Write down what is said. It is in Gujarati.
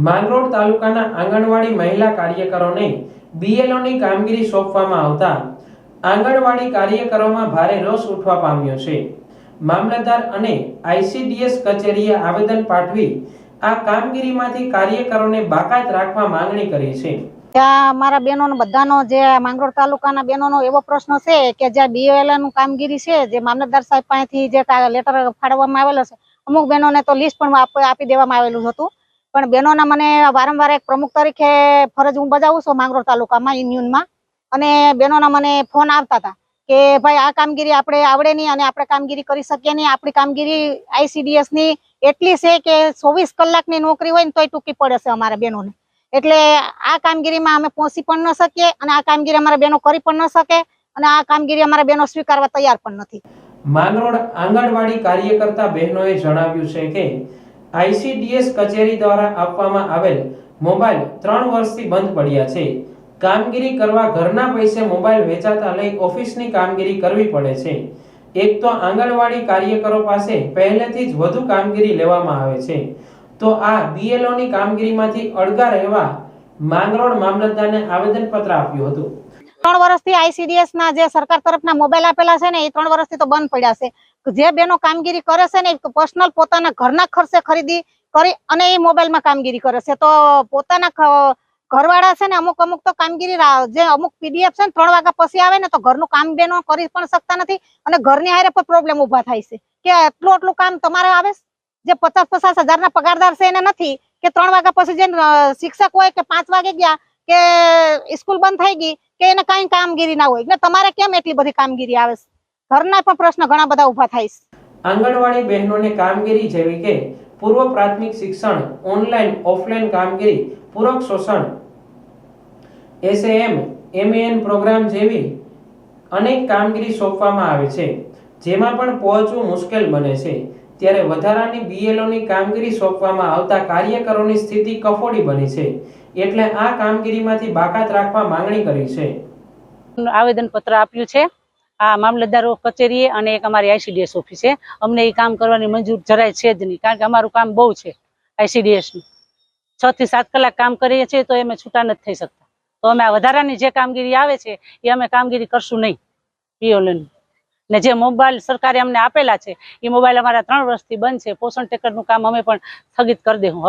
માંગરોળ તાલુકાના આંગણવાડી મહિલા કાર્યકરોને બીએલઓની કામગીરી સોંપવામાં આવતા આંગણવાડી કાર્યકરોમાં ભારે રોષ ઉઠવા પામ્યો છે। મામલતદાર અને આઈસીડીએસ કચેરીએ આવેદન પાઠવી આ કામગીરીમાંથી કાર્યકરોને બાકાત રાખવા માંગણી કરી છે। ત્યાં અમારા બહેનોનો બધાનો જે માંગરોળ તાલુકાના બહેનોનો એવો પ્રશ્ન છે કે જે બીએલઓનું કામગીરી છે, જે મામલતદાર સાહેબ પાસેથી જે લેટર ફાળવવામાં આવેલો છે, અમુક બહેનોને તો લિસ્ટ પણ આપી દેવામાં આવેલું હતું। પણ બહેનોના મને વારંવાર એક પ્રમુખ તરીકે ફરજ હું બજાવું છું માંગરોળ તાલુકામાં યુનિયનમાં, અને બહેનોના મને ફોન આવતા હતા કે ભાઈ આ કામગીરી આપણે આવડે નહીં અને આપણે કામગીરી કરી શકીએ નહીં। આપણી કામગીરી આઈસીડીએસ ની એટલી છે કે 24 કલાકની નોકરી હોય ને તોય ટૂંકી પડે છે અમારા બહેનોને। એટલે આ કામગીરીમાં અમે પહોંચી પણ ન શકીએ અને આ કામગીરી અમારા બહેનો કરી પણ ન શકે અને આ કામગીરી અમારા બહેનો સ્વીકારવા તૈયાર પણ નથી। માંગરોળ આંગણવાડી કાર્યકર્તા બહેનોએ જણાવ્યું છે કે આઈસીડીએસ કચેરી દ્વારા આપવામાં આવેલ મોબાઈલ 3 વર્ષથી બંધ પડ્યા છે। કામગીરી કરવા ઘરના પૈસે મોબાઈલ વેચાતા લઈ ઓફિસની કામગીરી કરવી પડે છે। એક તો આંગણવાડી કાર્યકરો પાસે પહેલેથી જ વધુ કામગીરી લેવામાં આવે છે, તો આ બીએલઓની કામગીરીમાંથી અળગા રહેવા માંગરોળ મામલતદારને આવેદનપત્ર આપ્યું હતું। 3 વર્ષથી આઈસીડીએસ ના જે સરકાર તરફના મોબાઈલ આપેલા છે ને એ 3 વર્ષથી તો બંધ પડ્યા છે। જે બહેનો કામગીરી કરે છે ને એ પર્સનલ પોતાના ઘરના ખર્ચે ખરીદી કરી અને એ મોબાઈલમાં કામગીરી કરે છે, તો પોતાના ઘરવાળા છે ને અમુક તો કામગીરી જે અમુક પીડીએફ છે ને 3 વાગ્યા પછી આવે ને તો ઘરનું કામ બહેનો કરી પણ શકતા નથી અને ઘરની હારે પણ પ્રોબ્લેમ ઉભા થાય છે કે એટલું કામ તમારે આવે, જે 50-50 હજારના પગારદાર છે એને નથી કે 3 વાગ્યા પછી જે શિક્ષક હોય કે 5 વાગે ગયા કે સ્કૂલ બંધ થઈ ગઈ કે એને કઈ કામગીરી ના હોય, એટલે તમારે કેમ એટલી બધી કામગીરી આવે છે? ઘરના પણ પ્રશ્ન ઘણા બધા ઉભા થાય છે। આંગણવાડી બહેનોને કામગીરી જેવી કે પૂર્વ પ્રાથમિક શિક્ષણ, ઓનલાઈન ઓફલાઈન કામગીરી, પૂરક શોષણ, એસએએમ એમએએન પ્રોગ્રામ જેવી અનેક કામગીરી સોંપવામાં આવે છે, જેમાં પણ પહોંચવું મુશ્કેલ બને છે। ત્યારે વધારાની બીએલઓની કામગીરી સોંપવામાં આવતા કાર્યકરોની સ્થિતિ કફોડી બની છે, એટલે આ કામગીરીમાંથી બાકાત રાખવા માંગણી કરી છે। આવેદન પત્ર આપ્યું છે આ મામલતદાર કચેરીએ અને એક અમારી આઈસીડીએસ ઓફિસે। અમને એ કામ કરવાની મંજૂર જરાય છે જ નહીં, કારણ કે અમારું કામ બહુ છે આઈસીડીએસ નું। 6 થી 7 કલાક કામ કરીએ છીએ તો અમે છૂટા નથી થઈ શકતા, તો અમે આ વધારાની જે કામગીરી આવે છે એ અમે કામગીરી કરશું નહીં બીએલઓની। ને જે મોબાઈલ સરકારે અમને આપેલા છે એ મોબાઈલ અમારા 3 વર્ષથી બંધ છે। પોષણ ટેકરનું કામ અમે પણ સ્થગિત કરી દેવું।